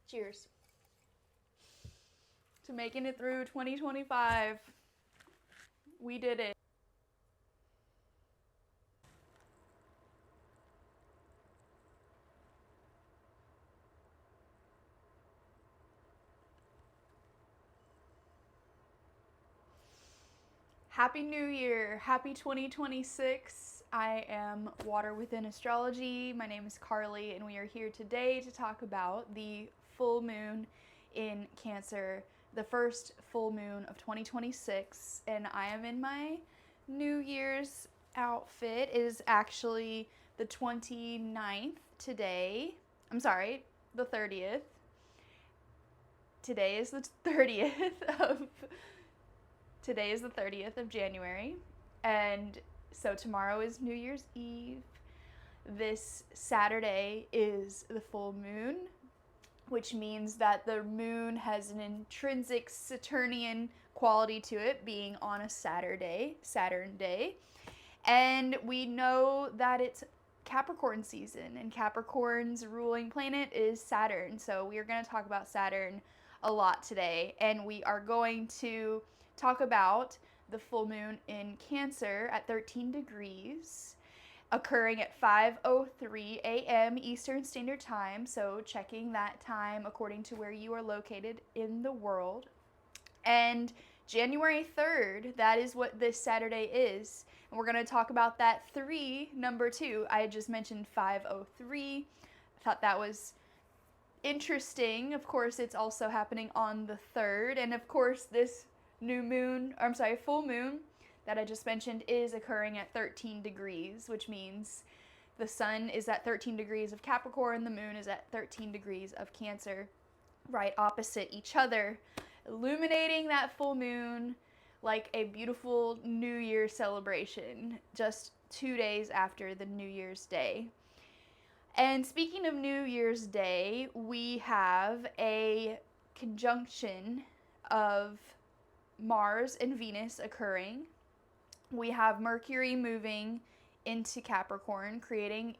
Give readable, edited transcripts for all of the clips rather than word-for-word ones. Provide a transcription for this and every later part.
Cheers to making it through 2025. We did it. Happy New Year. Happy 2026. I am Water Within Astrology. My name is Carly, and we are here today to talk about the full moon in Cancer, the first full moon of 2026. And I am in my New Year's outfit. It is actually the 29th today. I'm sorry, the 30th. Today is the 30th of January, and so tomorrow is New Year's Eve. This Saturday is the full moon, which means that the moon has an intrinsic Saturnian quality to it, being on a Saturn day. And we know that it's Capricorn season, and Capricorn's ruling planet is Saturn. So we are going to talk about Saturn a lot today, and we are going to talk about the full moon in Cancer at 13 degrees, occurring at 5:03 a.m. Eastern Standard Time, so checking that time according to where you are located in the world. And January 3rd, that is what this Saturday is. And we're going to talk about that number 2. I just mentioned 5:03. I thought that was interesting. Of course, it's also happening on the 3rd, and of course this full moon that I just mentioned is occurring at 13 degrees, which means the sun is at 13 degrees of Capricorn, the moon is at 13 degrees of Cancer, right opposite each other, illuminating that full moon like a beautiful New Year's celebration, just 2 days after the New Year's Day. And speaking of New Year's Day, we have a conjunction of Mars and Venus occurring. We have Mercury moving into Capricorn, creating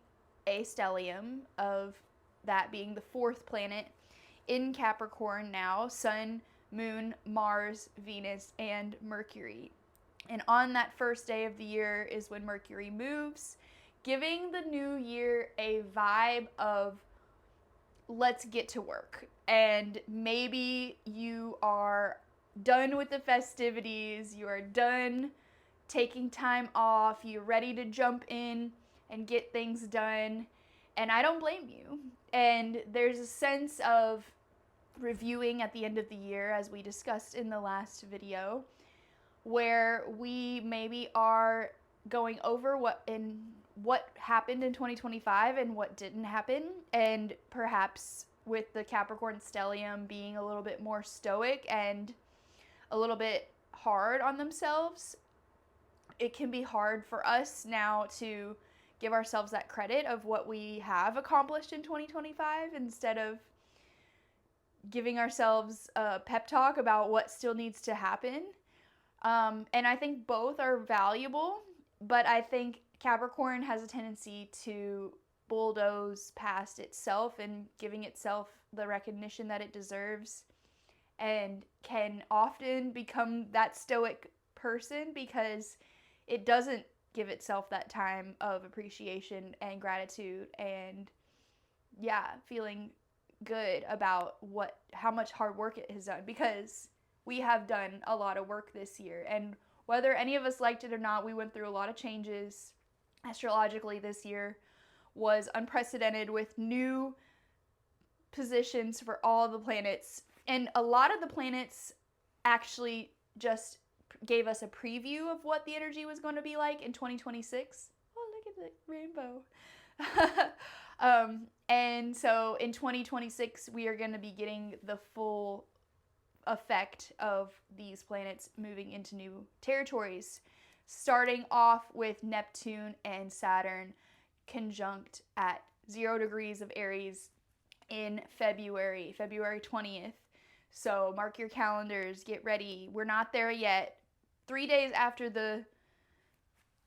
a stellium, of that being the 4th planet in Capricorn now: Sun, Moon, Mars, Venus, and Mercury. And on that first day of the year is when Mercury moves, giving the new year a vibe of let's get to work. And maybe you are done with the festivities, you are done taking time off, you're ready to jump in and get things done, and I don't blame you. And there's a sense of reviewing at the end of the year, as we discussed in the last video, where we maybe are going over what happened in 2025 and what didn't happen, and perhaps with the Capricorn stellium being a little bit more stoic and a little bit hard on themselves, it can be hard for us now to give ourselves that credit of what we have accomplished in 2025 instead of giving ourselves a pep talk about what still needs to happen. And I think both are valuable, but I think Capricorn has a tendency to bulldoze past itself and giving itself the recognition that it deserves, and can often become that stoic person because it doesn't give itself that time of appreciation and gratitude and feeling good about how much hard work it has done, because we have done a lot of work this year, and whether any of us liked it or not, we went through a lot of changes. Astrologically, this year was unprecedented with new positions for all the planets. And a lot of the planets actually just gave us a preview of what the energy was going to be like in 2026. Oh, look at the rainbow. And so in 2026, we are going to be getting the full effect of these planets moving into new territories, starting off with Neptune and Saturn conjunct at 0 degrees of Aries in February 20th. So mark your calendars, get ready. We're not there yet. 3 days after the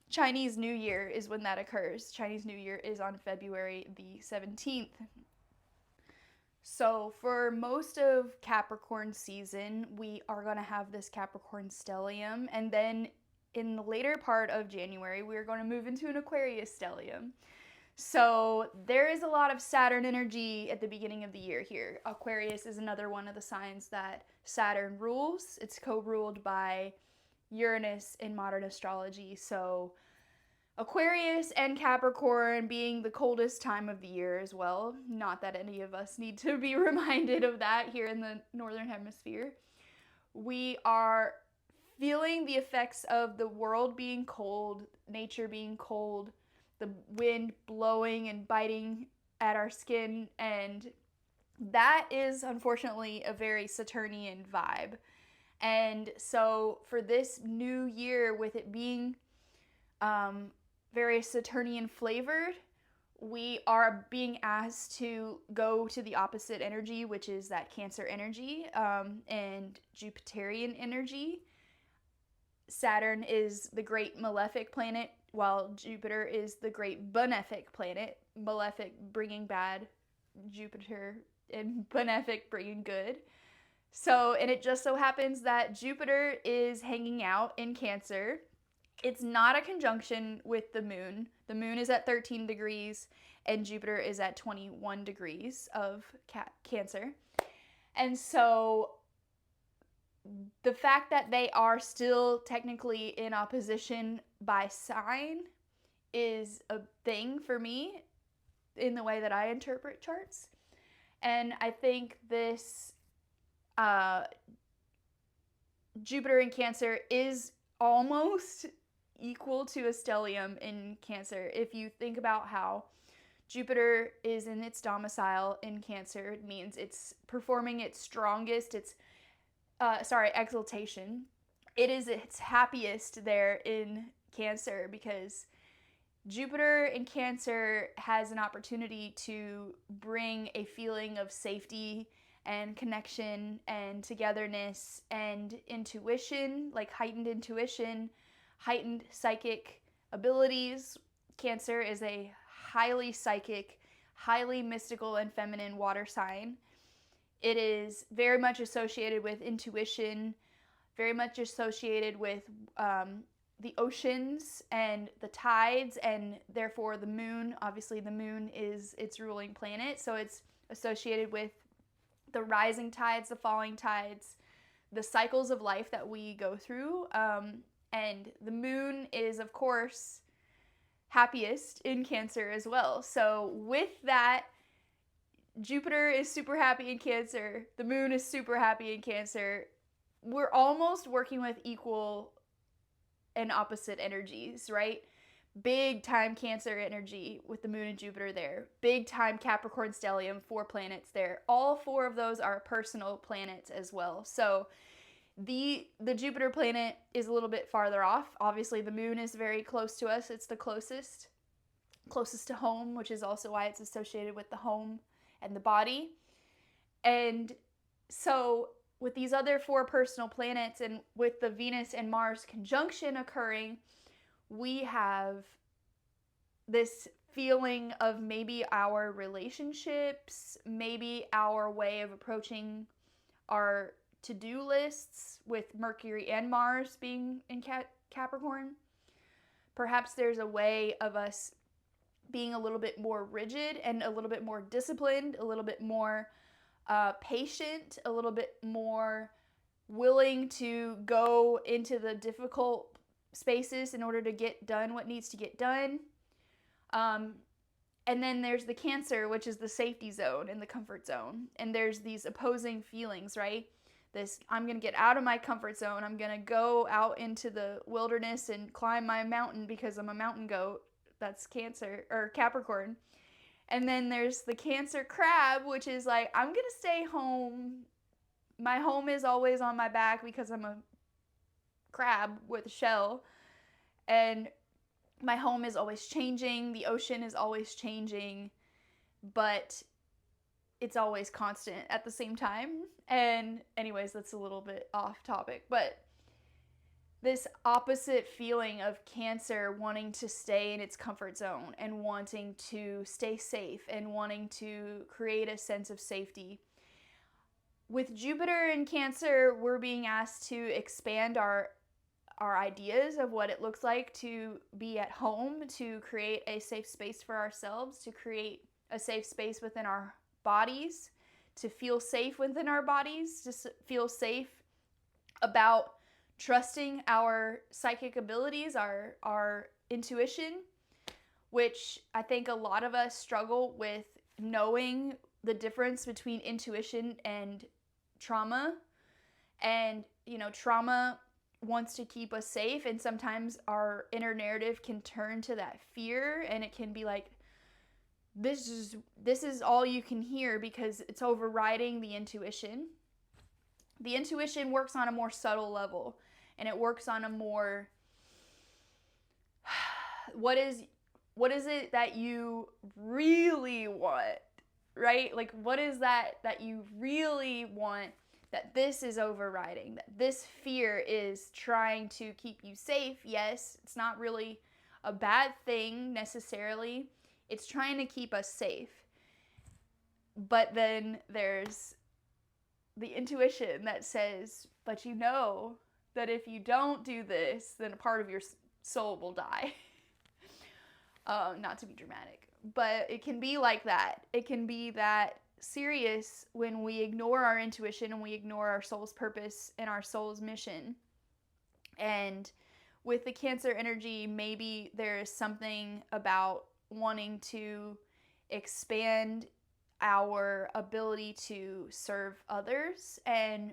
Chinese New Year is when that occurs. Chinese New Year is on February the 17th. So for most of Capricorn season, we are going to have this Capricorn stellium, and then in the later part of January, we're going to move into an Aquarius stellium. So there is a lot of Saturn energy at the beginning of the year here. Aquarius is another one of the signs that Saturn rules. It's co-ruled by Uranus in modern astrology. So Aquarius and Capricorn being the coldest time of the year as well. Not that any of us need to be reminded of that here in the Northern Hemisphere. We are feeling the effects of the world being cold, nature being cold, the wind blowing and biting at our skin, and that is unfortunately a very Saturnian vibe. And so for this new year, with it being very Saturnian flavored, we are being asked to go to the opposite energy, which is that Cancer energy and Jupiterian energy. Saturn is the great malefic planet, while Jupiter is the great benefic planet. Malefic bringing bad, Jupiter and benefic bringing good. So, and it just so happens that Jupiter is hanging out in Cancer. It's not a conjunction with the moon. The moon is at 13 degrees and Jupiter is at 21 degrees of Cancer. And so the fact that they are still technically in opposition by sign is a thing for me in the way that I interpret charts. And I think this Jupiter in Cancer is almost equal to a stellium in Cancer. If you think about how Jupiter is in its domicile in Cancer, it means it's performing its strongest, exaltation. It is its happiest there in Cancer because Jupiter in Cancer has an opportunity to bring a feeling of safety and connection and togetherness and intuition, like heightened intuition, heightened psychic abilities. Cancer is a highly psychic, highly mystical and feminine water sign. It is very much associated with intuition, very much associated with the oceans and the tides, and therefore the moon. Obviously the moon is its ruling planet, so it's associated with the rising tides, the falling tides, the cycles of life that we go through. And the moon is, of course, happiest in Cancer as well. So with that, Jupiter is super happy in Cancer. The moon is super happy in Cancer. We're almost working with equal and opposite energies, right? Big time Cancer energy with the moon and Jupiter there. Big time Capricorn stellium, 4 planets there. All 4 of those are personal planets as well. So the Jupiter planet is a little bit farther off. Obviously the moon is very close to us. It's the closest to home, which is also why it's associated with the home and the body. And so with these other 4 personal planets and with the Venus and Mars conjunction occurring, we have this feeling of maybe our relationships, maybe our way of approaching our to-do lists with Mercury and Mars being in Capricorn. Perhaps there's a way of us being a little bit more rigid and a little bit more disciplined, a little bit more patient, a little bit more willing to go into the difficult spaces in order to get done what needs to get done. And then there's the Cancer, which is the safety zone and the comfort zone. And there's these opposing feelings, right? This, I'm going to get out of my comfort zone. I'm going to go out into the wilderness and climb my mountain because I'm a mountain goat. That's Cancer or Capricorn. And then there's the Cancer crab, which is like, I'm going to stay home. My home is always on my back because I'm a crab with a shell. And my home is always changing. The ocean is always changing. But it's always constant at the same time. And anyways, that's a little bit off topic, but this opposite feeling of Cancer wanting to stay in its comfort zone and wanting to stay safe and wanting to create a sense of safety. With Jupiter in Cancer, we're being asked to expand our ideas of what it looks like to be at home, to create a safe space for ourselves, to create a safe space within our bodies, to feel safe within our bodies, to feel safe about trusting our psychic abilities, our intuition, which I think a lot of us struggle with knowing the difference between intuition and trauma. And, trauma wants to keep us safe, and sometimes our inner narrative can turn to that fear, and it can be like, this is all you can hear because it's overriding the intuition. The intuition works on a more subtle level, and it works on a more, what is it that you really want, right? Like, what is that you really want, that this is overriding, that this fear is trying to keep you safe? Yes, it's not really a bad thing necessarily. It's trying to keep us safe. But then there's the intuition that says, but you know that if you don't do this, then a part of your soul will die. Not to be dramatic, but it can be like that. It can be that serious when we ignore our intuition and we ignore our soul's purpose and our soul's mission. And with the Cancer energy, maybe there is something about wanting to expand our ability to serve others. And,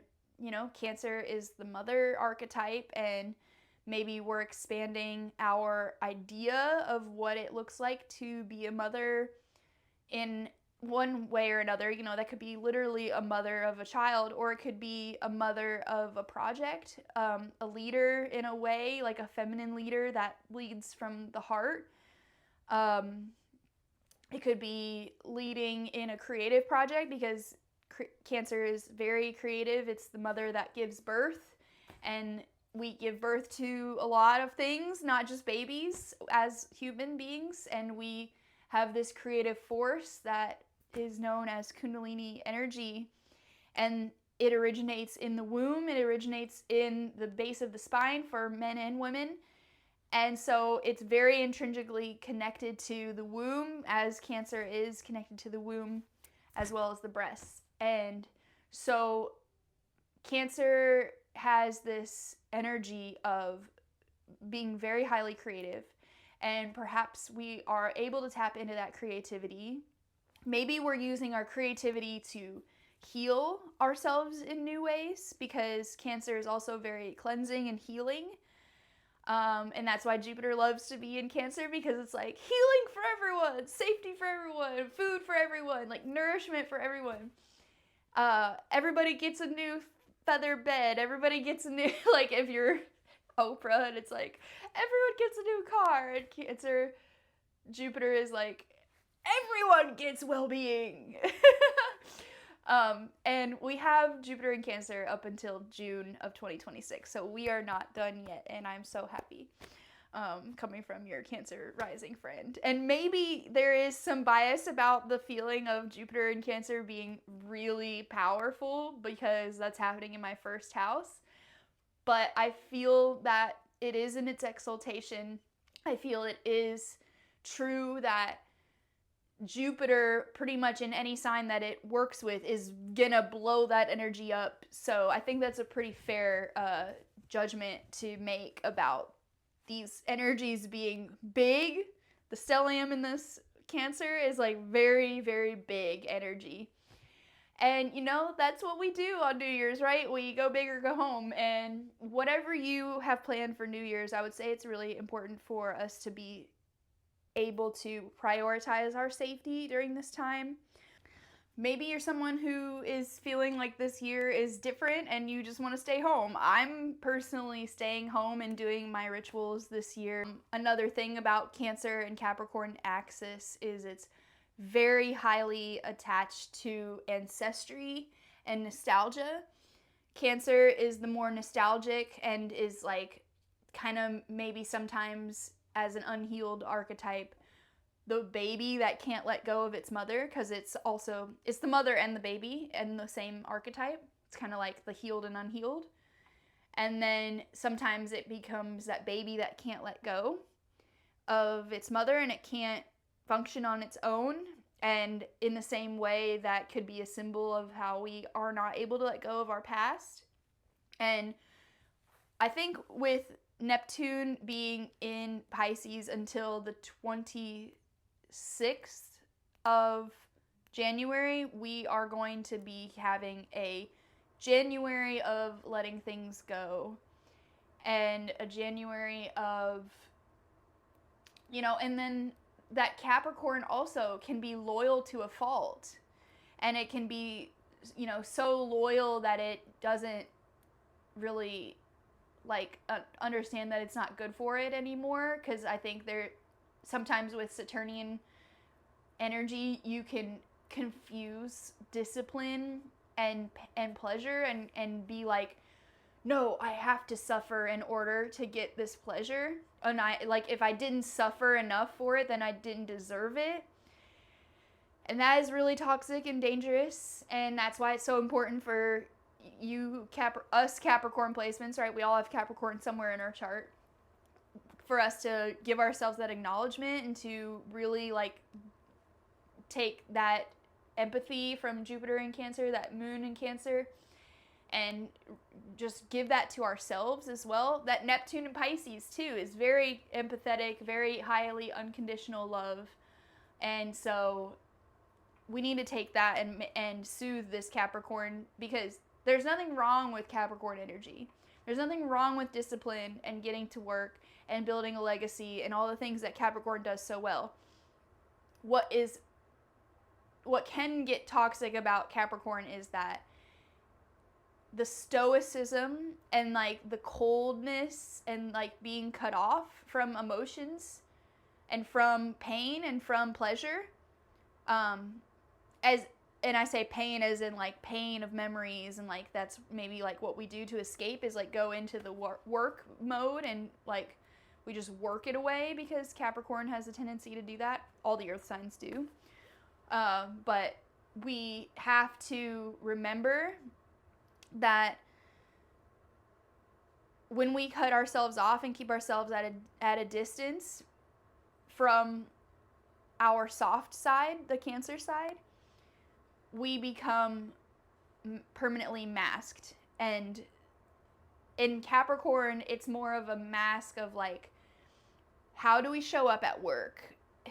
Cancer is the mother archetype, and maybe we're expanding our idea of what it looks like to be a mother in one way or another. That could be literally a mother of a child, or it could be a mother of a project, a leader in a way, like a feminine leader that leads from the heart. It could be leading in a creative project, because Cancer is very creative. It's the mother that gives birth, and we give birth to a lot of things, not just babies, as human beings, and we have this creative force that is known as Kundalini energy, and it originates in the womb. It originates in the base of the spine for men and women. And so it's very intrinsically connected to the womb, as Cancer is connected to the womb as well as the breasts. And so Cancer has this energy of being very highly creative, and perhaps we are able to tap into that creativity. Maybe we're using our creativity to heal ourselves in new ways, because Cancer is also very cleansing and healing. And that's why Jupiter loves to be in Cancer, because it's like healing for everyone, safety for everyone, food for everyone, like nourishment for everyone. Everybody gets a new feather bed. Everybody gets a new, like if you're Oprah, and it's like everyone gets a new car. And Cancer, Jupiter is like everyone gets well-being. And we have Jupiter in Cancer up until June of 2026, so we are not done yet, and I'm so happy, coming from your Cancer rising friend. And maybe there is some bias about the feeling of Jupiter in Cancer being really powerful, because that's happening in my first house, but I feel that it is in its exaltation. I feel it is true that Jupiter, pretty much in any sign that it works with, is gonna blow that energy up. So I think that's a pretty fair judgment to make about these energies being big. The stellium in this Cancer is like very, very big energy. And that's what we do on New Year's, right? We go big or go home. And whatever you have planned for New Year's, I would say it's really important for us to be able to prioritize our safety during this time. Maybe you're someone who is feeling like this year is different and you just want to stay home. I'm personally staying home and doing my rituals this year. Another thing about Cancer and Capricorn axis is it's very highly attached to ancestry and nostalgia. Cancer is the more nostalgic and is like kind of maybe sometimes as an unhealed archetype, the baby that can't let go of its mother, because it's the mother and the baby and the same archetype. It's kind of like the healed and unhealed. And then sometimes it becomes that baby that can't let go of its mother and it can't function on its own. And in the same way, that could be a symbol of how we are not able to let go of our past. And I think with Neptune being in Pisces until the 26th of January, we are going to be having a January of letting things go, and a January of, and then that Capricorn also can be loyal to a fault, and it can be, so loyal that it doesn't really understand that it's not good for it anymore, because I think sometimes with Saturnian energy you can confuse discipline and pleasure and be like, no, I have to suffer in order to get this pleasure, and if I didn't suffer enough for it, then I didn't deserve it. And that is really toxic and dangerous, and that's why it's so important for us Capricorn placements, right? We all have Capricorn somewhere in our chart, for us to give ourselves that acknowledgement and to really take that empathy from Jupiter in Cancer, that moon in Cancer, and just give that to ourselves as well. That Neptune in Pisces too is very empathetic, very highly unconditional love. And so we need to take that and soothe this Capricorn, because there's nothing wrong with Capricorn energy. There's nothing wrong with discipline and getting to work and building a legacy and all the things that Capricorn does so well. What can get toxic about Capricorn is that the stoicism and the coldness and being cut off from emotions and from pain and from pleasure, and I say pain as in pain of memories, and that's maybe what we do to escape is go into the work mode, and we just work it away, because Capricorn has a tendency to do that. All the earth signs do. But we have to remember that when we cut ourselves off and keep ourselves at a distance from our soft side, the Cancer side, we become permanently masked. And in Capricorn, it's more of a mask of how do we show up at work?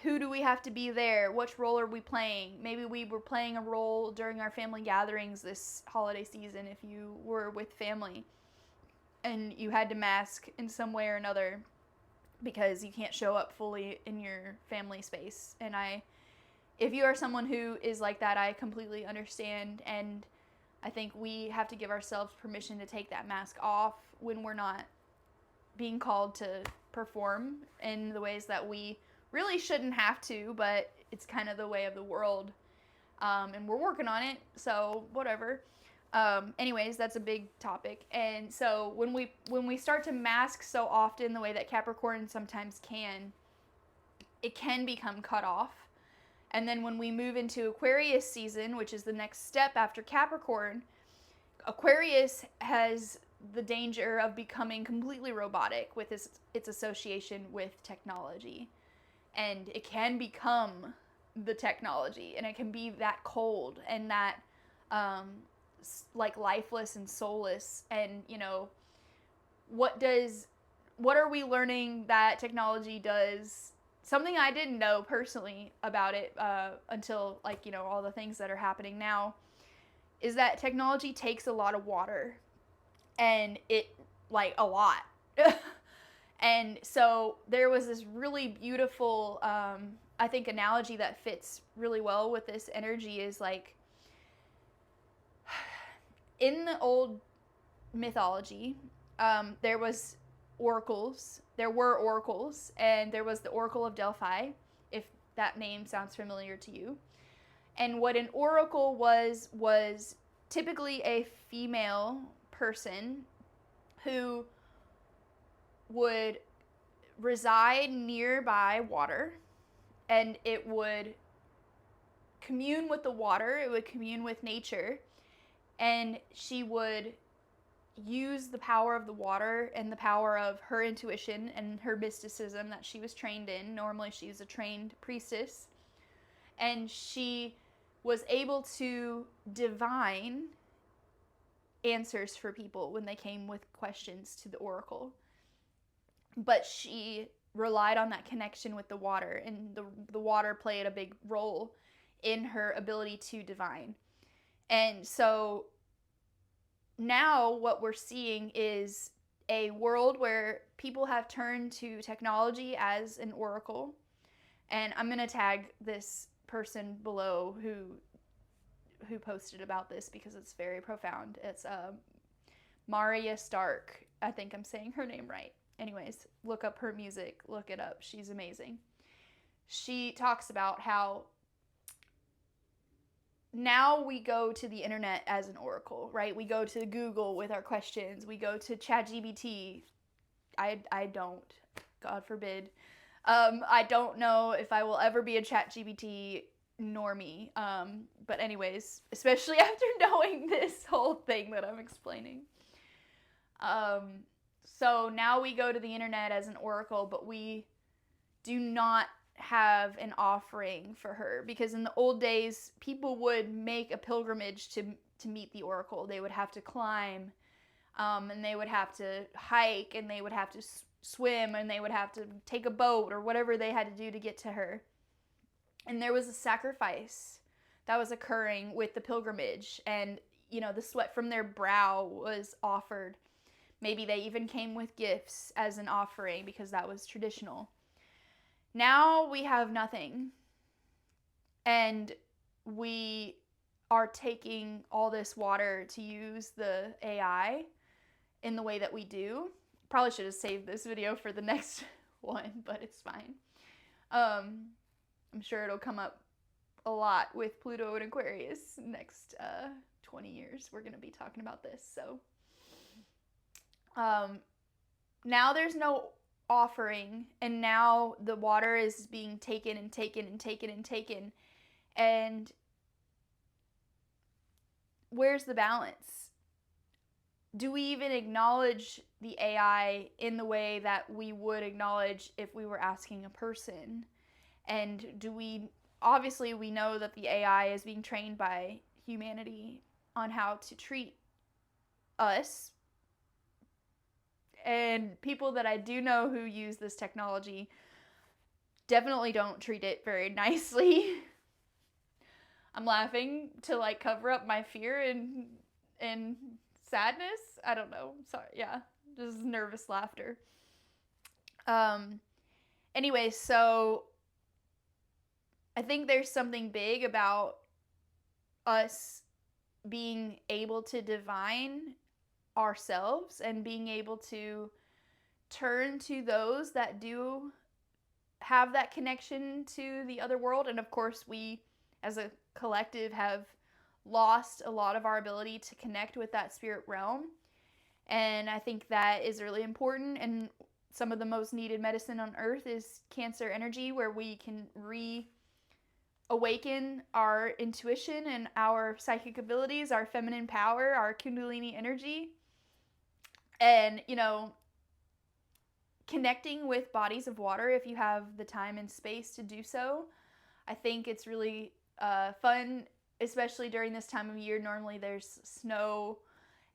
Who do we have to be there? Which role are we playing? Maybe we were playing a role during our family gatherings this holiday season if you were with family, and you had to mask in some way or another because you can't show up fully in your family space. And if you are someone who is like that, I completely understand, and I think we have to give ourselves permission to take that mask off when we're not being called to perform in the ways that we really shouldn't have to, but it's kind of the way of the world, and we're working on it, so whatever. Anyways, that's a big topic. And so when we start to mask so often the way that Capricorn sometimes can, it can become cut off. And then when we move into Aquarius season, which is the next step after Capricorn, Aquarius has the danger of becoming completely robotic with its association with technology. And it can become the technology, and it can be that cold and that lifeless and soulless. And what are we learning that technology does? Something I didn't know personally about it until all the things that are happening now is that technology takes a lot of water, and it a lot. And so there was this really beautiful I think analogy that fits really well with this energy is in the old mythology, there were oracles, and there was the Oracle of Delphi. If that name sounds familiar to you. And what an oracle was typically a female person who would reside nearby water, and it would commune with the water, it would commune with nature, and she would use the power of the water and the power of her intuition and her mysticism that she was trained in. Normally she's a trained priestess, and she was able to divine answers for people when they came with questions to the oracle. But she relied on that connection with the water, and the water played a big role in her ability to divine. And so now what we're seeing is a world where people have turned to technology as an oracle. And I'm going to tag this person below who posted about this because it's very profound. It's Marya Stark. I think I'm saying her name right. Anyways, look up her music. Look it up. She's amazing. She talks about how now we go to the internet as an oracle, right? We go to Google with our questions. We go to ChatGPT. I don't, God forbid. I don't know if I will ever be a ChatGPT normie. But anyways, especially after knowing this whole thing that I'm explaining. So now we go to the internet as an oracle, but we do not have an offering for her, because in the old days people would make a pilgrimage to meet the oracle. They would have to climb, and they would have to hike, and they would have to swim, and they would have to take a boat or whatever they had to do to get to her. And there was a sacrifice that was occurring with the pilgrimage, and the sweat from their brow was offered. Maybe they even came with gifts as an offering because that was traditional. Now we have nothing, and we are taking all this water to use the AI in the way that we do. Probably should have saved this video for the next one, but it's fine. I'm sure it'll come up a lot with Pluto and Aquarius next 20 years. We're going to be talking about this. So now there's no offering, and now the water is being taken and taken and taken and taken, and where's the balance? Do we even acknowledge the AI in the way that we would acknowledge if we were asking a person? And obviously we know that the AI is being trained by humanity on how to treat us. And people that I do know who use this technology definitely don't treat it very nicely. I'm laughing to cover up my fear and sadness. I don't know. Sorry. Yeah. Just nervous laughter. Anyway, so I think there's something big about us being able to divine ourselves and being able to turn to those that do have that connection to the other world. And of course, we as a collective have lost a lot of our ability to connect with that spirit realm, and I think that is really important. And some of the most needed medicine on earth is Cancer energy, where we can awaken our intuition and our psychic abilities, our feminine power, our Kundalini energy. And, connecting with bodies of water, if you have the time and space to do so, I think it's really fun, especially during this time of year. Normally there's snow,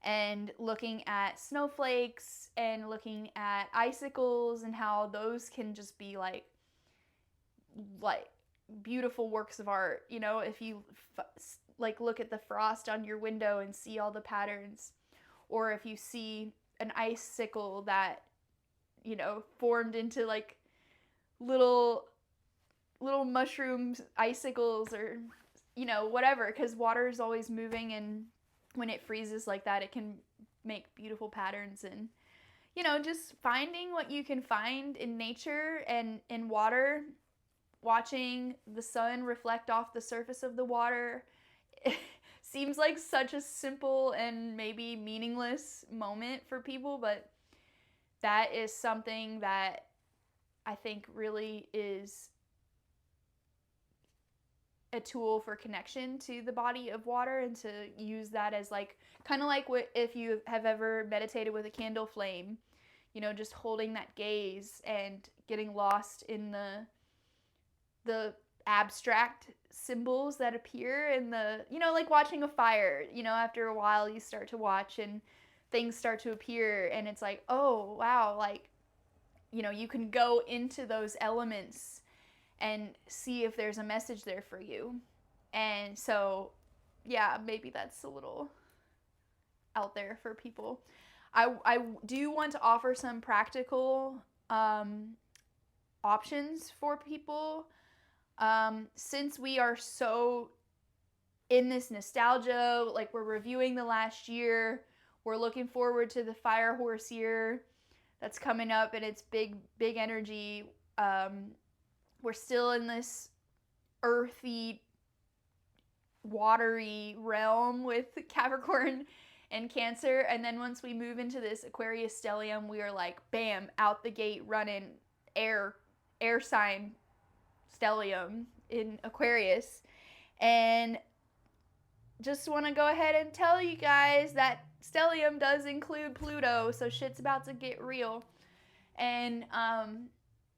and looking at snowflakes and looking at icicles and how those can just be like beautiful works of art. If you look at the frost on your window and see all the patterns, or if you see an icicle that formed into little mushroom icicles, or whatever, because water is always moving, and when it freezes like that, it can make beautiful patterns. And just finding what you can find in nature and in water watching the sun reflect off the surface of the water. It seems like such a simple and maybe meaningless moment for people, but that is something that I think really is a tool for connection to the body of water, and to use that as like kind of like what if you have ever meditated with a candle flame, you know, just holding that gaze and getting lost in the abstract symbols that appear in the, you know, like watching a fire, you know, after a while you start to watch and things start to appear and it's like, oh wow, like, you know, you can go into those elements and see if there's a message there for you. And so, yeah, maybe that's a little out there for people. I do want to offer some practical options for people. Since we are so in this nostalgia, like we're reviewing the last year, we're looking forward to the fire horse year that's coming up, and it's big energy. We're still in this earthy, watery realm with Capricorn and Cancer, and then once we move into this Aquarius stellium, we are like, bam, out the gate running, air sign stellium in Aquarius. And just want to go ahead and tell you guys that stellium does include Pluto, so shit's about to get real. And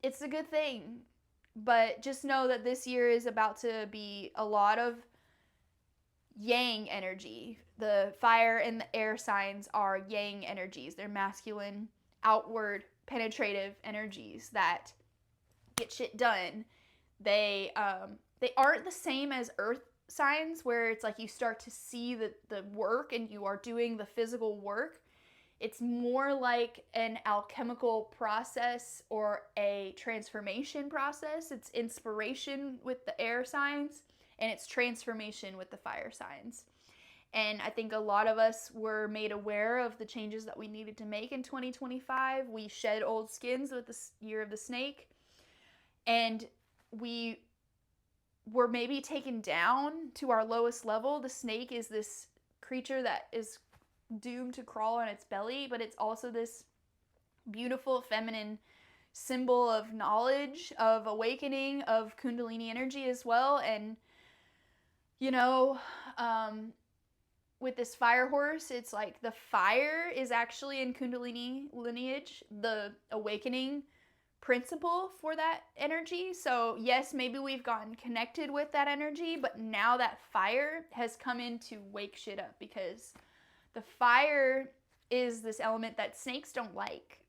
it's a good thing. But just know that this year is about to be a lot of yang energy. The fire and the air signs are yang energies. They're masculine, outward, penetrative energies that get shit done. They aren't the same as earth signs, where it's like you start to see the work and you are doing the physical work. It's more like an alchemical process or a transformation process. It's inspiration with the air signs, and it's transformation with the fire signs. And I think a lot of us were made aware of the changes that we needed to make in 2025. We shed old skins with the year of the snake, and we were maybe taken down to our lowest level. The snake is this creature that is doomed to crawl on its belly, but it's also this beautiful feminine symbol of knowledge, of awakening, of Kundalini energy as well. And you know, with this fire horse, it's like the fire is actually in Kundalini lineage the awakening principle for that energy. So yes, maybe we've gotten connected with that energy, but now that fire has come in to wake shit up, because the fire is this element that snakes don't like.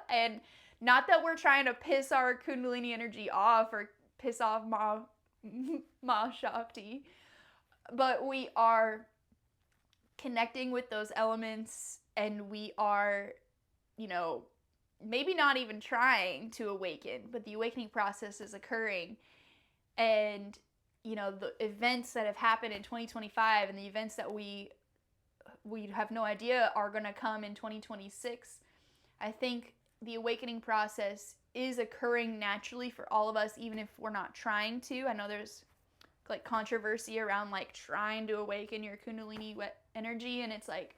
And not that we're trying to piss our Kundalini energy off or piss off Ma Shakti, but we are connecting with those elements, and we are, you know, maybe not even trying to awaken, but the awakening process is occurring. And, you know, the events that have happened in 2025 and the events that we have no idea are going to come in 2026, I think the awakening process is occurring naturally for all of us, even if we're not trying to. I know there's like controversy around like trying to awaken your Kundalini energy, and it's like,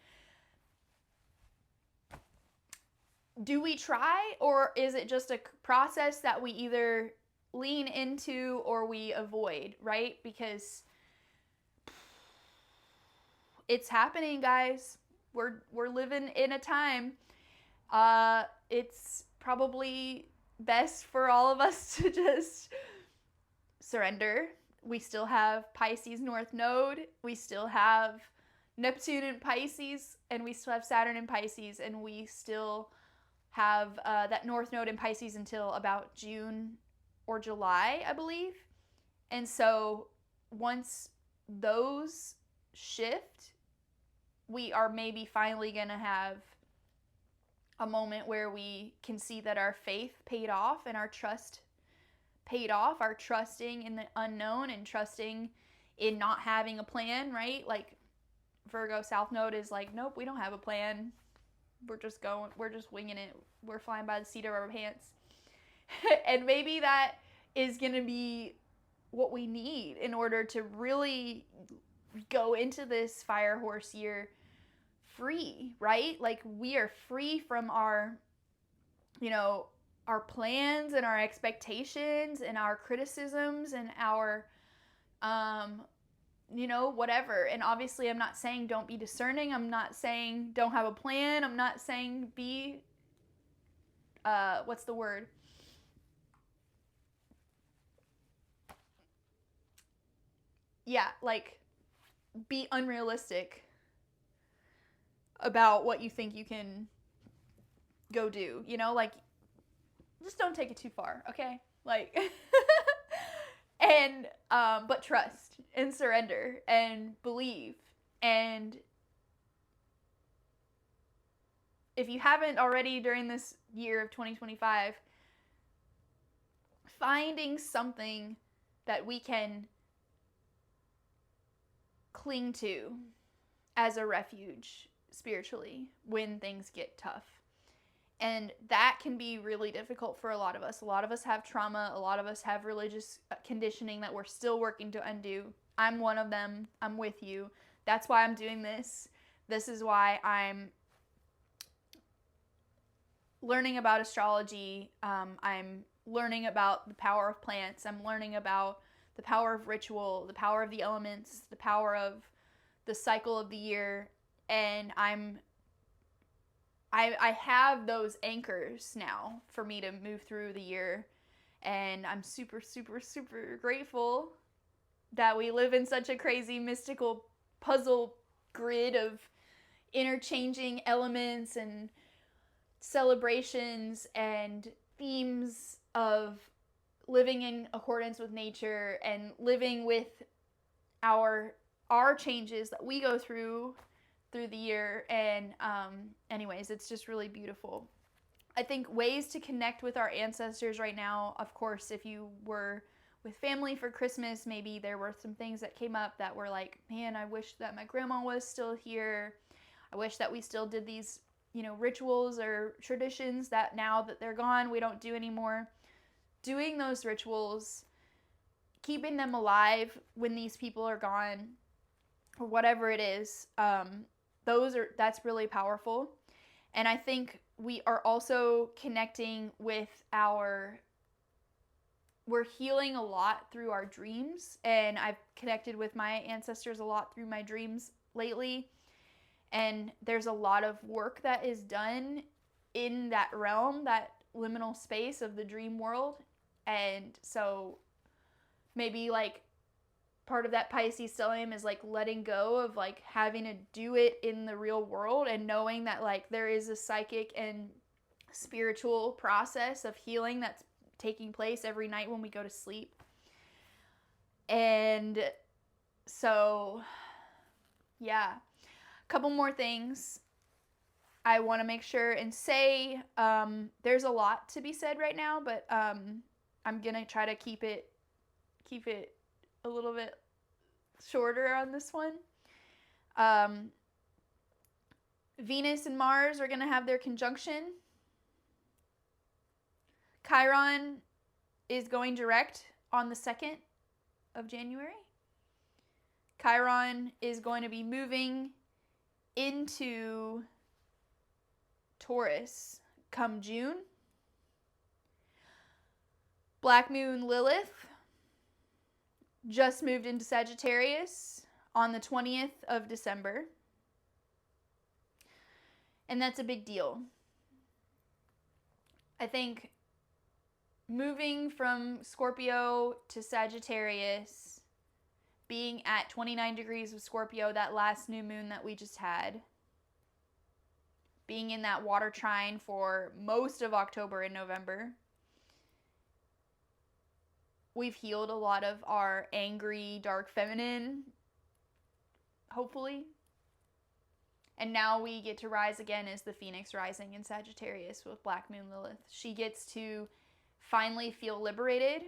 do we try, or is it just a process that we either lean into or we avoid, right? Because it's happening, guys. We're living in a time. It's probably best for all of us to just surrender. We still have Pisces North Node. We still have Neptune in Pisces, and we still have Saturn in Pisces, and we still have that North Node in Pisces until about June or July, I believe. And so once those shift, we are maybe finally going to have a moment where we can see that our faith paid off and our trust paid off, our trusting in the unknown and trusting in not having a plan, right? Like Virgo South Node is like, nope, we don't have a plan. We're just going, we're just winging it. We're flying by the seat of our pants. And maybe that is going to be what we need in order to really go into this fire horse year free, right? Like, we are free from our, our plans and our expectations and our criticisms and our, whatever. And obviously, I'm not saying don't be discerning. I'm not saying don't have a plan. I'm not saying be, what's the word? Yeah, like, be unrealistic about what you think you can go do, like, just don't take it too far, okay? Like, and, but trust and surrender and believe. And if you haven't already during this year of 2025, finding something that we can cling to as a refuge spiritually when things get tough. And that can be really difficult for a lot of us. A lot of us have trauma. A lot of us have religious conditioning that we're still working to undo. I'm one of them. I'm with you. That's why I'm doing this. This is why I'm learning about astrology. I'm learning about the power of plants. I'm learning about the power of ritual, the power of the elements, the power of the cycle of the year. And I have those anchors now for me to move through the year. And I'm super, super, super grateful that we live in such a crazy mystical puzzle grid of interchanging elements and celebrations and themes of living in accordance with nature and living with our changes that we go through the year. And anyways, it's just really beautiful. I think ways to connect with our ancestors right now, of course, if you were with family for Christmas, maybe there were some things that came up that were like, man, I wish that my grandma was still here. I wish that we still did these, rituals or traditions that now that they're gone, we don't do anymore. Doing those rituals, keeping them alive when these people are gone, or whatever it is, that's really powerful. And I think we are also connecting with we're healing a lot through our dreams, and I've connected with my ancestors a lot through my dreams lately. And there's a lot of work that is done in that realm, that liminal space of the dream world. And so maybe like part of that Pisces stellium is like letting go of like having to do it in the real world, and knowing that like there is a psychic and spiritual process of healing that's taking place every night when we go to sleep. And so, yeah, a couple more things I want to make sure and say. There's a lot to be said right now, but I'm gonna try to keep it a little bit shorter on this one. Venus and Mars are gonna have their conjunction. Chiron is going direct on the 2nd of January. Chiron is going to be moving into Taurus come June. Black Moon Lilith just moved into Sagittarius on the 20th of December. And that's a big deal. I think moving from Scorpio to Sagittarius, being at 29 degrees of Scorpio, that last new moon that we just had, being in that water trine for most of October and November, we've healed a lot of our angry, dark feminine, hopefully. And now we get to rise again as the Phoenix rising in Sagittarius with Black Moon Lilith. She gets to finally feel liberated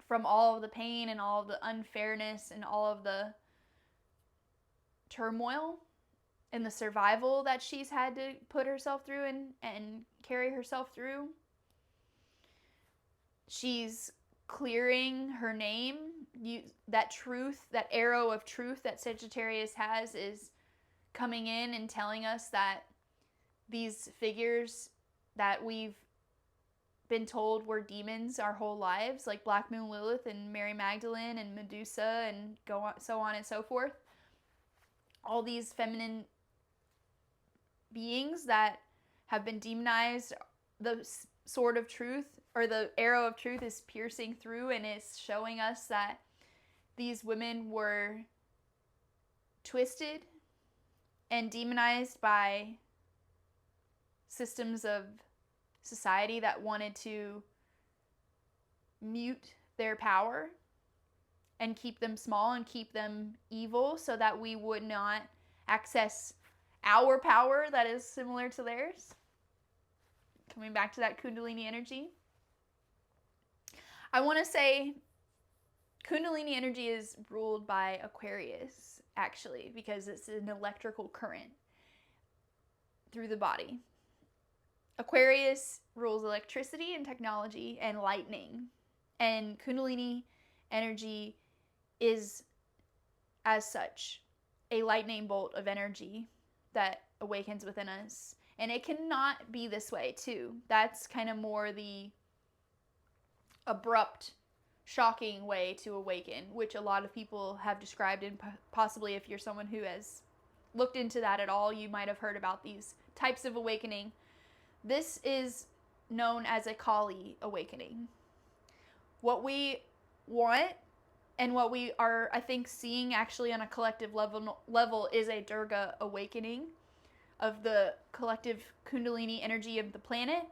from all of the pain and all of the unfairness and all of the turmoil and the survival that she's had to put herself through and carry herself through. she's clearing her name. That truth, that arrow of truth that Sagittarius has is coming in and telling us that these figures that we've been told were demons our whole lives, like Black Moon Lilith and Mary Magdalene and Medusa and so on and so forth, all these feminine beings that have been demonized, the sword of truth or the arrow of truth is piercing through and is showing us that these women were twisted and demonized by systems of society that wanted to mute their power and keep them small and keep them evil so that we would not access our power that is similar to theirs. Coming back to that Kundalini energy. I want to say Kundalini energy is ruled by Aquarius, actually, because it's an electrical current through the body. Aquarius rules electricity and technology and lightning. And Kundalini energy is, as such, a lightning bolt of energy that awakens within us. And it cannot be this way, too. That's kind of more the abrupt, shocking way to awaken, which a lot of people have described, and possibly if you're someone who has looked into that at all, you might have heard about these types of awakening. This is known as a Kali awakening. What we want and what we are, I think, seeing actually on a collective level is a Durga awakening of the collective Kundalini energy of the planet.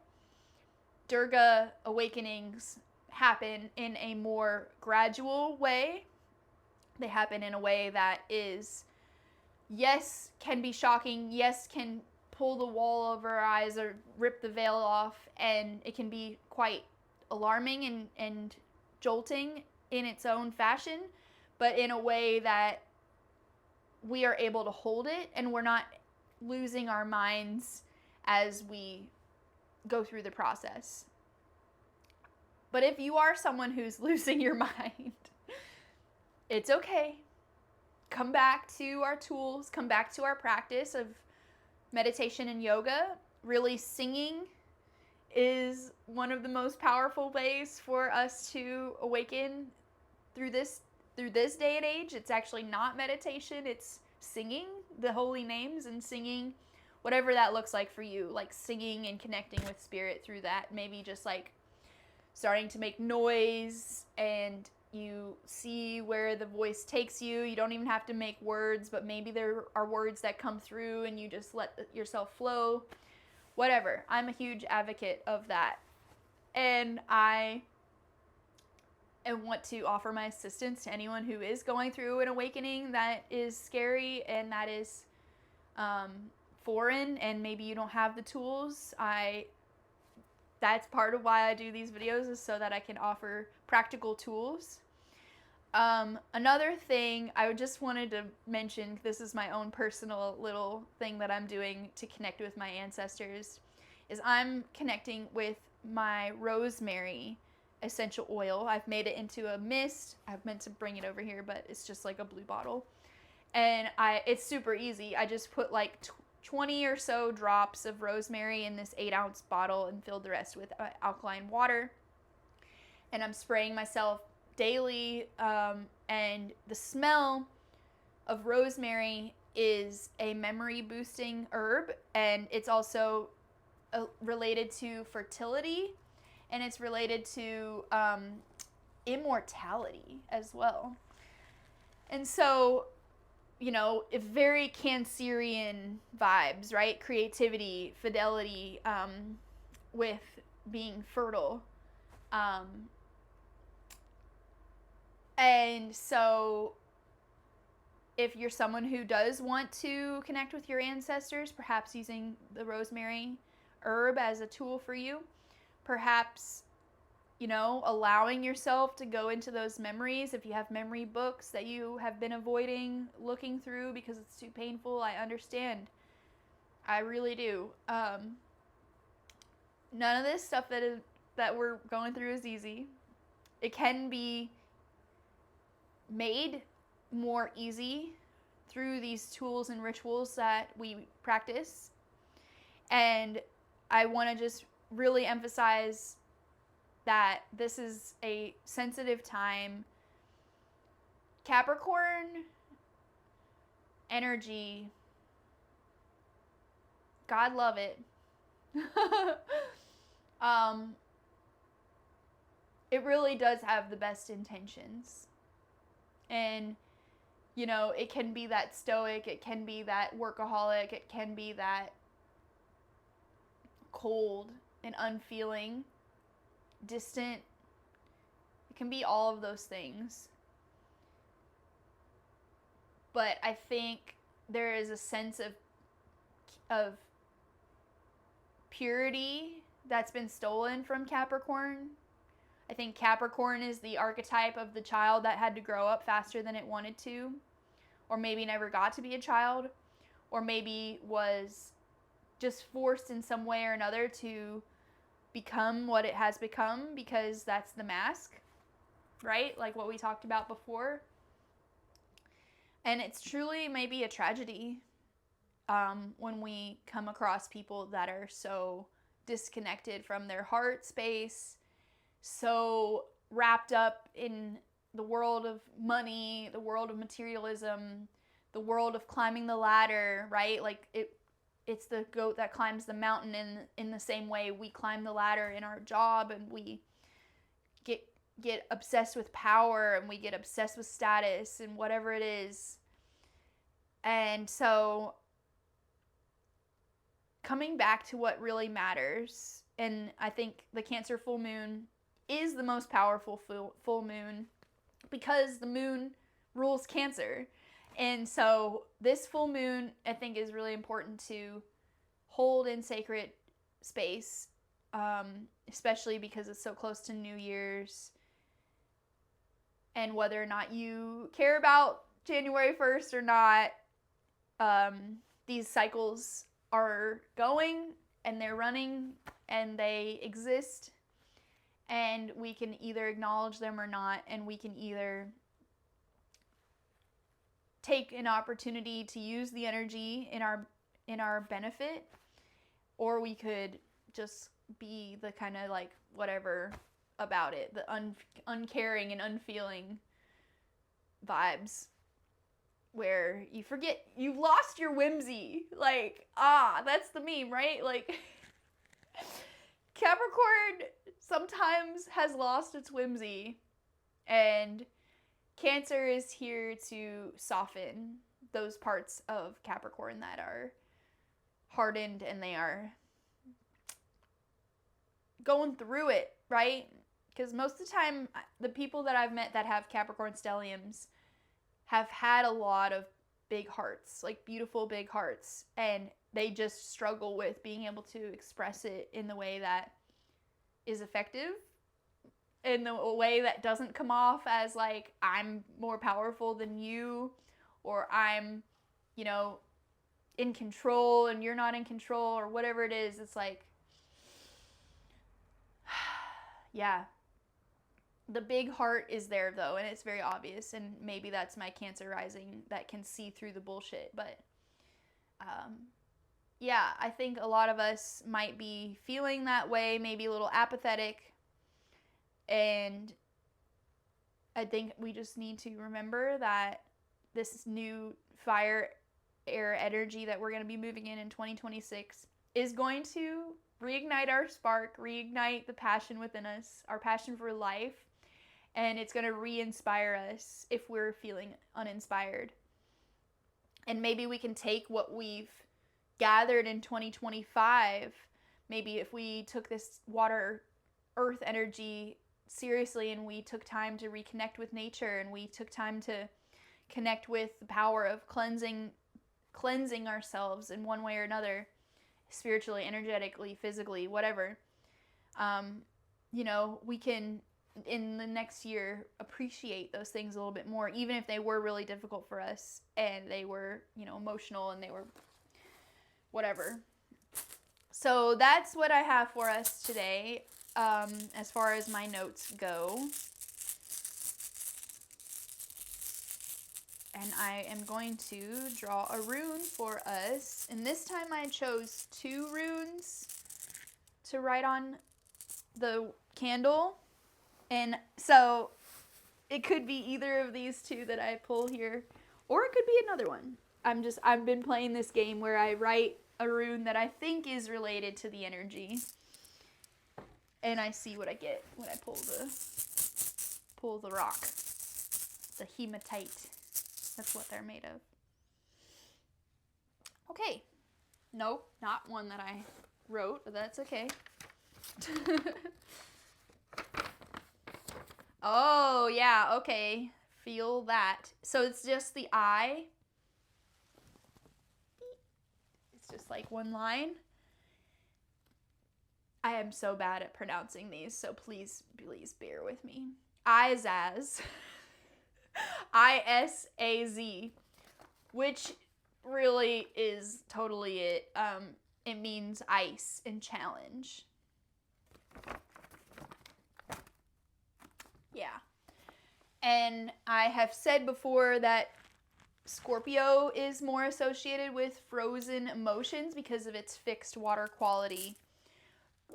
Durga awakenings happen in a more gradual way. They happen in a way that is, yes, can be shocking, yes, can pull the wall over our eyes or rip the veil off, and it can be quite alarming and jolting in its own fashion, but in a way that we are able to hold it and we're not losing our minds as we go through the process. But if you are someone who's losing your mind, it's okay. Come back to our tools, come back to our practice of meditation and yoga. Really, singing is one of the most powerful ways for us to awaken through this day and age. It's actually not meditation, it's singing the holy names and singing whatever that looks like for you, like singing and connecting with spirit through that. Maybe just like starting to make noise and you see where the voice takes you. You don't even have to make words, but maybe there are words that come through and you just let yourself flow. Whatever. I'm a huge advocate of that. And I want to offer my assistance to anyone who is going through an awakening that is scary and that is foreign, and maybe you don't have the tools. That's part of why I do these videos, is so that I can offer practical tools. Another thing I just wanted to mention, this is my own personal little thing that I'm doing to connect with my ancestors, is I'm connecting with my rosemary essential oil. I've made it into a mist. I've meant to bring it over here, but it's just like a blue bottle. And it's super easy. I just put like 20 or so drops of rosemary in this 8-ounce bottle and filled the rest with alkaline water. And I'm spraying myself daily. And the smell of rosemary is a memory boosting herb, and it's also related to fertility, and it's related to immortality as well. And so, you know, very Cancerian vibes, right? Creativity, fidelity, with being fertile. And so if you're someone who does want to connect with your ancestors, perhaps using the rosemary herb as a tool for you, perhaps, you know, allowing yourself to go into those memories. If you have memory books that you have been avoiding looking through because it's too painful, I understand. I really do. None of this stuff that that we're going through is easy. It can be made more easy through these tools and rituals that we practice. And I want to just really emphasize that this is a sensitive time. Capricorn energy, God love it. It really does have the best intentions. And, you know, it can be that stoic, it can be that workaholic, it can be that cold and unfeeling, distant. It can be all of those things. But I think there is a sense of purity that's been stolen from Capricorn. I think Capricorn is the archetype of the child that had to grow up faster than it wanted to, or maybe never got to be a child, or maybe was just forced in some way or another to become what it has become, because that's the mask, right? Like what we talked about before. And it's truly maybe a tragedy when we come across people that are so disconnected from their heart space, so wrapped up in the world of money, the world of materialism, the world of climbing the ladder, right? Like it's the goat that climbs the mountain in the same way we climb the ladder in our job, and we get obsessed with power, and we get obsessed with status and whatever it is. And so coming back to what really matters, and I think the Cancer full moon is the most powerful full moon because the moon rules Cancer. And so this full moon, I think, is really important to hold in sacred space, especially because it's so close to New Year's. And whether or not you care about January 1st or not, these cycles are going and they're running and they exist, and we can either acknowledge them or not, and we can either take an opportunity to use the energy in our benefit, or we could just be the kind of like whatever about it, the uncaring and unfeeling vibes, where you forget you've lost your whimsy. Like, that's the meme, right? Like Capricorn sometimes has lost its whimsy, and Cancer is here to soften those parts of Capricorn that are hardened and they are going through it, right? Because most of the time, the people that I've met that have Capricorn stelliums have had a lot of big hearts, like beautiful big hearts, and they just struggle with being able to express it in the way that is effective, in the way that doesn't come off as like, I'm more powerful than you, or I'm, in control and you're not in control, or whatever it is. It's like, yeah. The big heart is there though, and it's very obvious, and maybe that's my Cancer rising that can see through the bullshit, but yeah, I think a lot of us might be feeling that way, maybe a little apathetic, and I think we just need to remember that this new fire air energy that we're going to be moving in 2026 is going to reignite our spark, reignite the passion within us, our passion for life, and it's going to re-inspire us if we're feeling uninspired. And maybe we can take what we've gathered in 2025, maybe if we took this water earth energy seriously, and we took time to reconnect with nature, and we took time to connect with the power of cleansing ourselves in one way or another, spiritually, energetically, physically, whatever, we can in the next year appreciate those things a little bit more, even if they were really difficult for us and they were, emotional and they were whatever. So that's what I have for us today. as far as my notes go. And I am going to draw a rune for us. And this time I chose 2 runes to write on the candle. And so it could be either of these 2 that I pull here, or it could be another one. I've been playing this game where I write a rune that I think is related to the energy. And I see what I get when I pull the rock. The hematite. That's what they're made of. Okay. Nope, not one that I wrote, but that's okay. Oh, yeah, okay. Feel that. So it's just the eye. It's just like one line. I am so bad at pronouncing these, so please bear with me. Isaz. I-S-A-Z. Which really is totally it. It means ice and challenge. Yeah. And I have said before that Scorpio is more associated with frozen emotions because of its fixed water quality.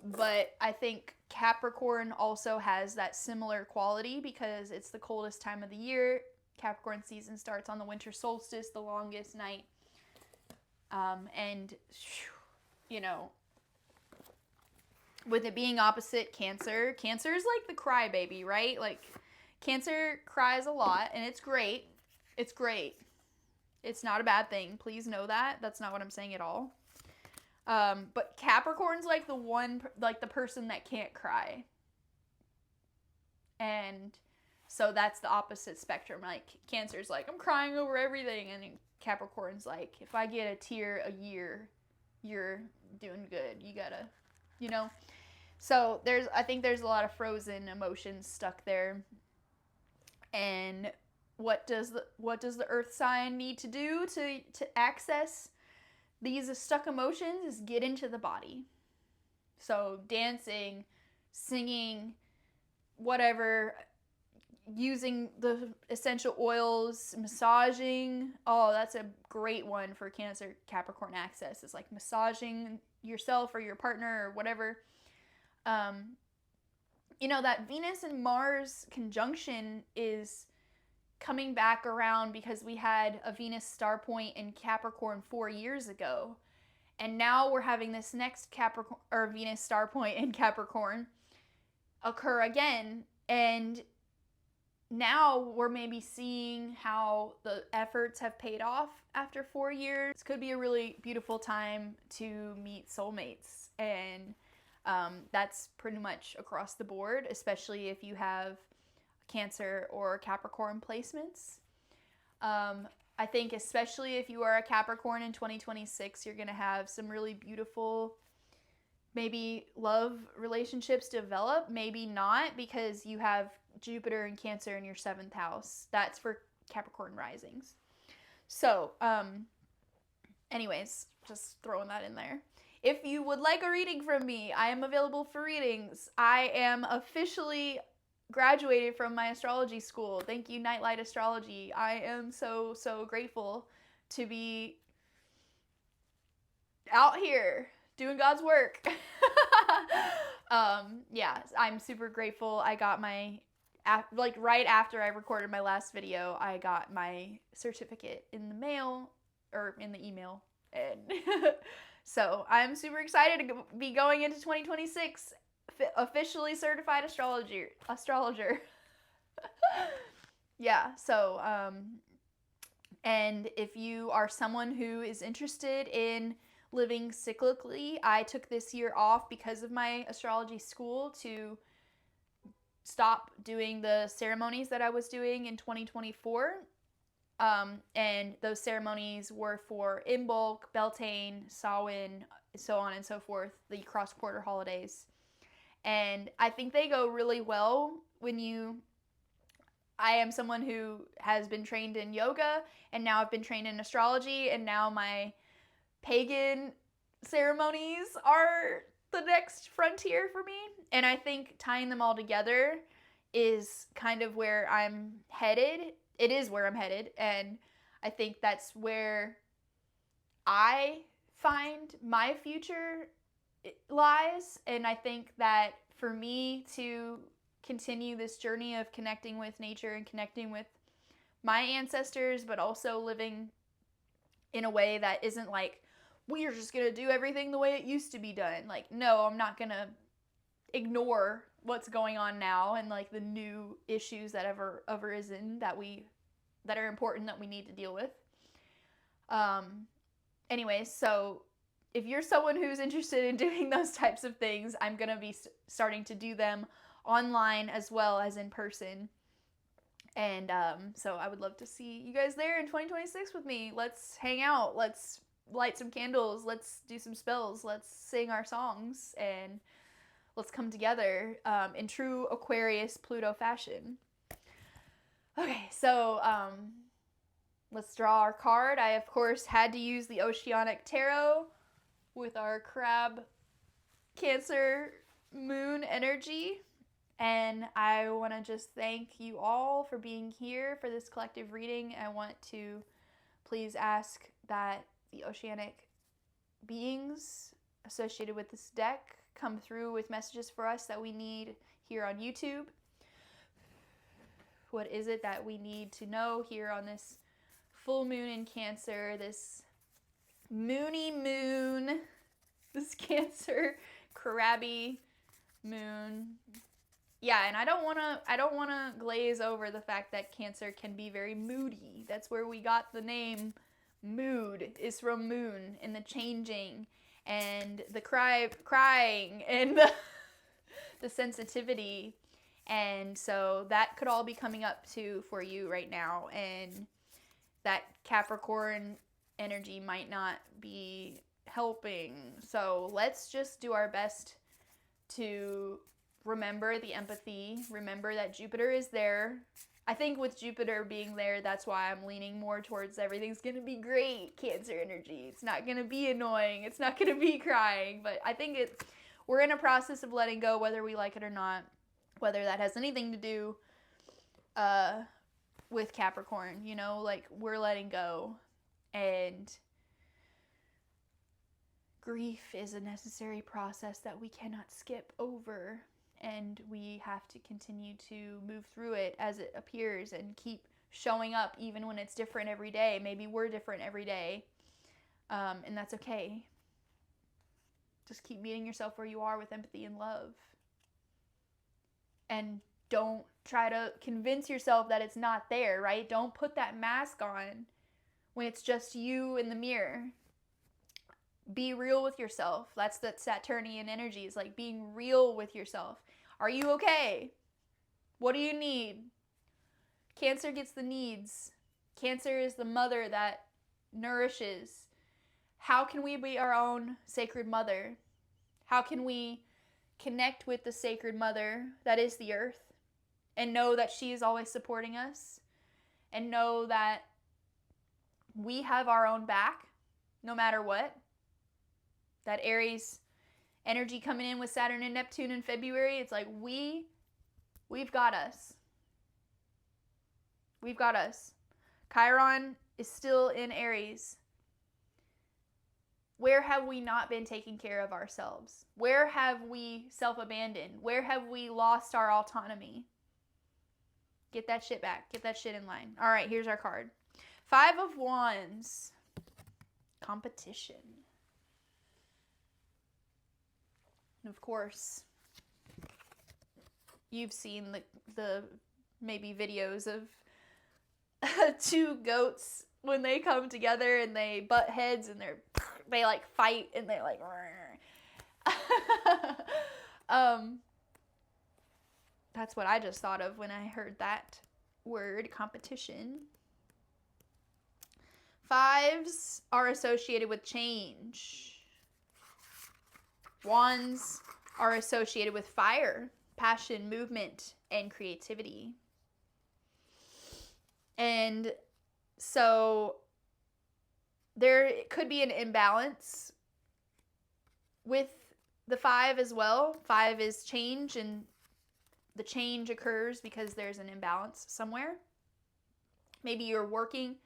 But I think Capricorn also has that similar quality because it's the coldest time of the year. Capricorn season starts on the winter solstice, the longest night. And, you know, with it being opposite Cancer, Cancer is like the crybaby, right? Like, Cancer cries a lot, and it's great. It's great. It's not a bad thing. Please know that. That's not what I'm saying at all. But Capricorn's like the person that can't cry. And so that's the opposite spectrum. Like, Cancer's like, I'm crying over everything. And Capricorn's like, if I get a tear a year, you're doing good. You gotta, you know? So I think there's a lot of frozen emotions stuck there. And what does the earth sign need to do to access these stuck emotions is get into the body. So dancing, singing, whatever, using the essential oils, massaging. Oh, that's a great one for Cancer Capricorn access. It's like massaging yourself or your partner or whatever. You know, that Venus and Mars conjunction is coming back around because we had a Venus star point in Capricorn 4 years ago. And now we're having this next Capricorn or Venus star point in Capricorn occur again. And now we're maybe seeing how the efforts have paid off after 4 years. This could be a really beautiful time to meet soulmates. And that's pretty much across the board, especially if you have Cancer or Capricorn placements. I think especially if you are a Capricorn in 2026, you're going to have some really beautiful, maybe love relationships develop, maybe not, because you have Jupiter and Cancer in your 7th house. That's for Capricorn risings. So, anyways, just throwing that in there. If you would like a reading from me, I am available for readings. I am officially graduated from my astrology school. Thank you, Nightlight Astrology. I am so grateful to be out here doing God's work. Yeah, I'm super grateful. I got my, like right after I recorded my last video, I got my certificate in the mail, or in the email, and so I'm super excited to be going into 2026 officially certified astrologer. Yeah, so and if you are someone who is interested in living cyclically, I took this year off because of my astrology school to stop doing the ceremonies that I was doing in 2024. And those ceremonies were for Imbolc, Beltane, Samhain, so on and so forth, the cross-quarter holidays. And I think they go really well when I am someone who has been trained in yoga, and now I've been trained in astrology, and now my pagan ceremonies are the next frontier for me. And I think tying them all together is kind of where I'm headed. It is where I'm headed. And I think that's where I find my future lies. And I think that for me to continue this journey of connecting with nature and connecting with my ancestors, but also living in a way that isn't like, we are just going to do everything the way it used to be done. Like, no, I'm not going to ignore what's going on now and like the new issues that have arisen that are important that we need to deal with. Anyways, so if you're someone who's interested in doing those types of things, I'm going to be starting to do them online as well as in person. And so I would love to see you guys there in 2026 with me. Let's hang out. Let's light some candles. Let's do some spells. Let's sing our songs. And let's come together in true Aquarius Pluto fashion. Okay, so let's draw our card. I, of course, had to use the Oceanic Tarot with our Crab Cancer Moon energy. And I want to just thank you all for being here for this collective reading. I want to please ask that the oceanic beings associated with this deck come through with messages for us that we need here on YouTube. What is it that we need to know here on this full moon in Cancer, this moony moon, this Cancer crabby moon? Yeah, and I don't want to glaze over the fact that Cancer can be very moody. That's where we got the name mood, is from moon, and the changing and the crying and the sensitivity. And so that could all be coming up too for you right now, and that Capricorn energy might not be helping. So let's just do our best to remember the empathy, remember that Jupiter is there. I think with Jupiter being there, that's why I'm leaning more towards everything's going to be great, Cancer energy. It's not going to be annoying. It's not going to be crying. But I think we're in a process of letting go, whether we like it or not, whether that has anything to do with Capricorn. You know, like, we're letting go. And grief is a necessary process that we cannot skip over. And we have to continue to move through it as it appears and keep showing up even when it's different every day. Maybe we're different every day, and that's okay. Just keep meeting yourself where you are with empathy and love. And don't try to convince yourself that it's not there, right? Don't put that mask on when it's just you in the mirror. Be real with yourself. That's that Saturnian energy, is like being real with yourself. Are you okay? What do you need? Cancer gets the needs. Cancer is the mother that nourishes. How can we be our own sacred mother? How can we connect with the sacred mother that is the earth and know that she is always supporting us, and know that we have our own back no matter what? That Aries energy coming in with Saturn and Neptune in February, it's like we've got us. We've got us. Chiron is still in Aries. Where have we not been taking care of ourselves? Where have we self-abandoned? Where have we lost our autonomy? Get that shit back. Get that shit in line. All right, here's our card. 5 of Wands. Competition. And of course, you've seen the maybe videos of two goats when they come together and they butt heads and they like fight and they like that's what I just thought of when I heard that word, competition. 5s are associated with change. Wands are associated with fire, passion, movement, and creativity. And so there could be an imbalance with the 5 as well. 5 is change, and the change occurs because there's an imbalance somewhere. Maybe you're working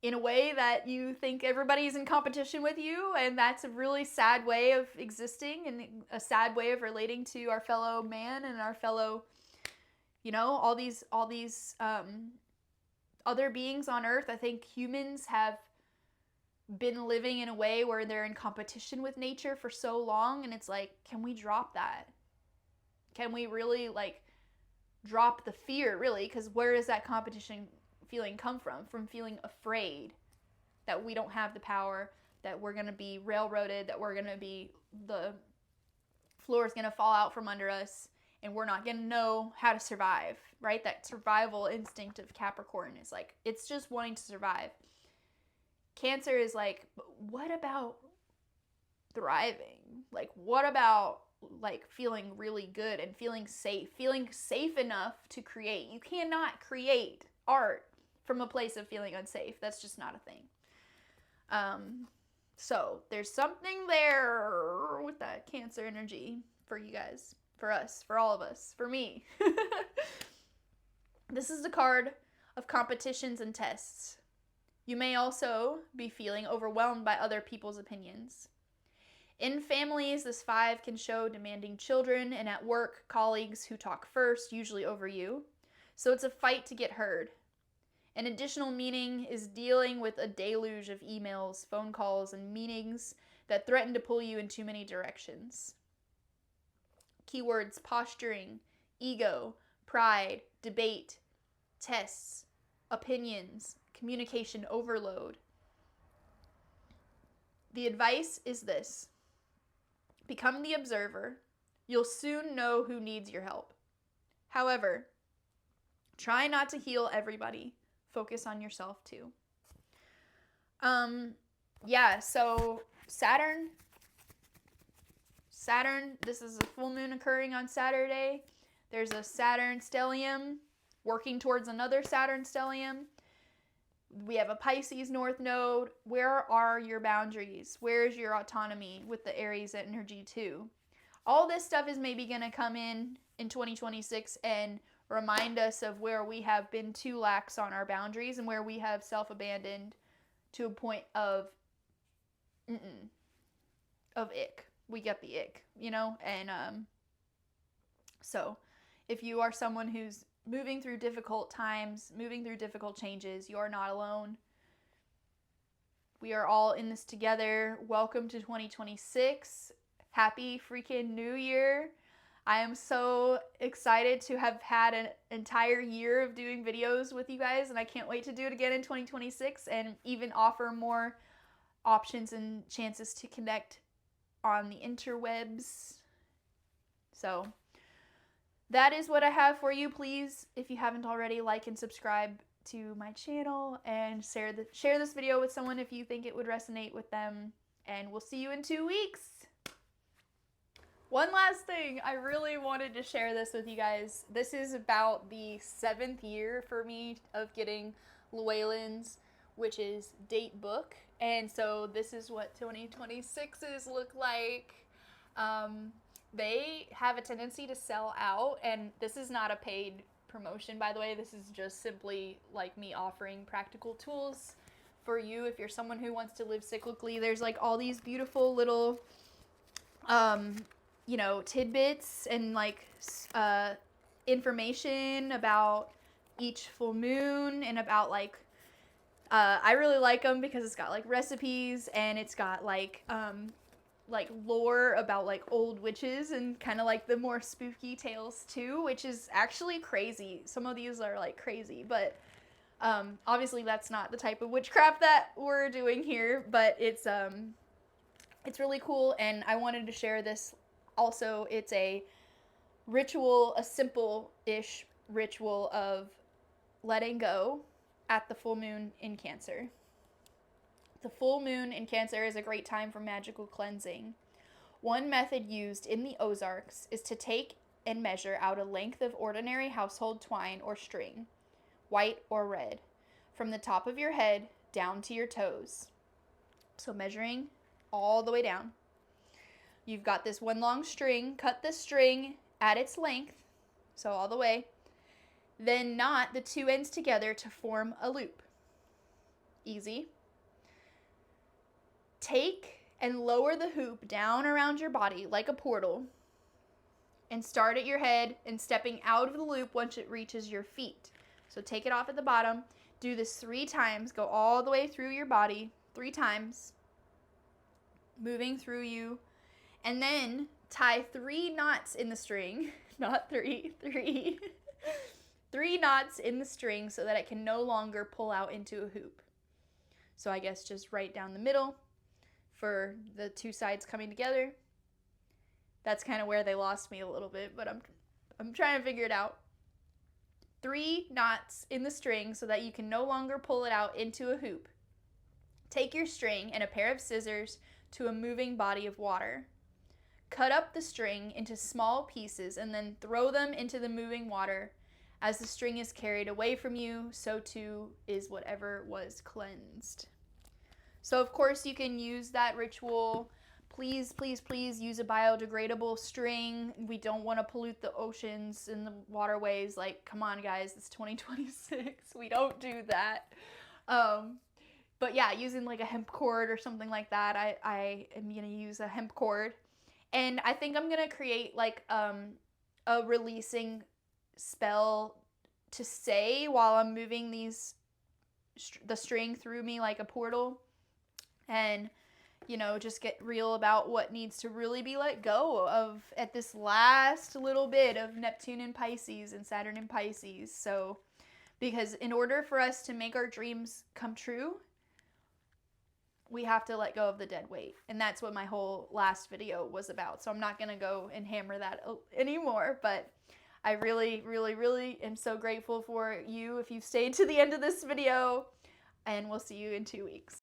in a way that you think everybody's in competition with you, and that's a really sad way of existing and a sad way of relating to our fellow man and our fellow, all these other beings on Earth. I think humans have been living in a way where they're in competition with nature for so long, and it's like, can we drop that? Can we really drop the fear, really? Because where does that competition feeling come from? From feeling afraid that we don't have the power, that we're going to be railroaded, that the floor is going to fall out from under us, and we're not going to know how to survive, right? That survival instinct of Capricorn is it's just wanting to survive. Cancer is what about thriving? What about feeling really good and feeling safe enough to create? You cannot create art from a place of feeling unsafe. That's just not a thing. So there's something there with that Cancer energy for you guys, for us, for all of us, for me. This is the card of competitions and tests. You may also be feeling overwhelmed by other people's opinions. In families, this 5 can show demanding children, and at work, colleagues who talk first, usually over you. So it's a fight to get heard. An additional meaning is dealing with a deluge of emails, phone calls, and meetings that threaten to pull you in too many directions. Keywords: posturing, ego, pride, debate, tests, opinions, communication overload. The advice is this: become the observer. You'll soon know who needs your help. However, try not to heal everybody. Focus on yourself too. So Saturn, this is a full moon occurring on Saturday. There's a Saturn stellium working towards another Saturn stellium. We have a Pisces North Node. Where are your boundaries? Where's your autonomy with the Aries energy too? All this stuff is maybe going to come in 2026 and remind us of where we have been too lax on our boundaries and where we have self-abandoned to a point of ick. We get the ick, And so if you are someone who's moving through difficult times, moving through difficult changes, you are not alone. We are all in this together. Welcome to 2026. Happy freaking New Year. I am so excited to have had an entire year of doing videos with you guys, and I can't wait to do it again in 2026 and even offer more options and chances to connect on the interwebs. So that is what I have for you. Please, if you haven't already, like and subscribe to my channel and share this video with someone if you think it would resonate with them. And we'll see you in 2 weeks. One last thing, I really wanted to share this with you guys. This is about the 7th year for me of getting Llewelyns, which is Datebook. And so this is what 2026s look like. They have a tendency to sell out, and this is not a paid promotion, by the way. This is just simply me offering practical tools for you if you're someone who wants to live cyclically. There's all these beautiful little tidbits and information about each full moon and about I really like them because it's got recipes, and it's got lore about old witches and kind of the more spooky tales too, which is actually crazy. Some of these are crazy, but obviously that's not the type of witchcraft that we're doing here, but it's really cool, and I wanted to share this. Also, it's a ritual, a simple-ish ritual of letting go at the full moon in Cancer. The full moon in Cancer is a great time for magical cleansing. One method used in the Ozarks is to take and measure out a length of ordinary household twine or string, white or red, from the top of your head down to your toes. So measuring all the way down. You've got this one long string, cut the string at its length, so all the way. Then knot the two ends together to form a loop. Easy. Take and lower the hoop down around your body like a portal and start at your head and stepping out of the loop once it reaches your feet. So take it off at the bottom. Do this 3 times. Go all the way through your body 3 times, moving through you. And then tie 3 knots in the string, not 3, 3. 3 knots in the string so that it can no longer pull out into a hoop. So I guess just right down the middle for the 2 sides coming together. That's kind of where they lost me a little bit, but I'm trying to figure it out. 3 knots in the string so that you can no longer pull it out into a hoop. Take your string and a pair of scissors to a moving body of water. Cut up the string into small pieces and then throw them into the moving water. As the string is carried away from you, so too is whatever was cleansed. So of course you can use that ritual. Please, please, please use a biodegradable string. We don't want to pollute the oceans and the waterways. Like, come on guys, it's 2026. We don't do that. But yeah, using like a hemp cord or something like that. I am going to use a hemp cord. And I think I'm going to create like a releasing spell to say while I'm moving the string through me like a portal. And just get real about what needs to really be let go of at this last little bit of Neptune in Pisces and Saturn in Pisces. So, because in order for us to make our dreams come true, we have to let go of the dead weight. And that's what my whole last video was about. So I'm not going to go and hammer that anymore, but I really, really, really am so grateful for you if you've stayed to the end of this video, and we'll see you in 2 weeks.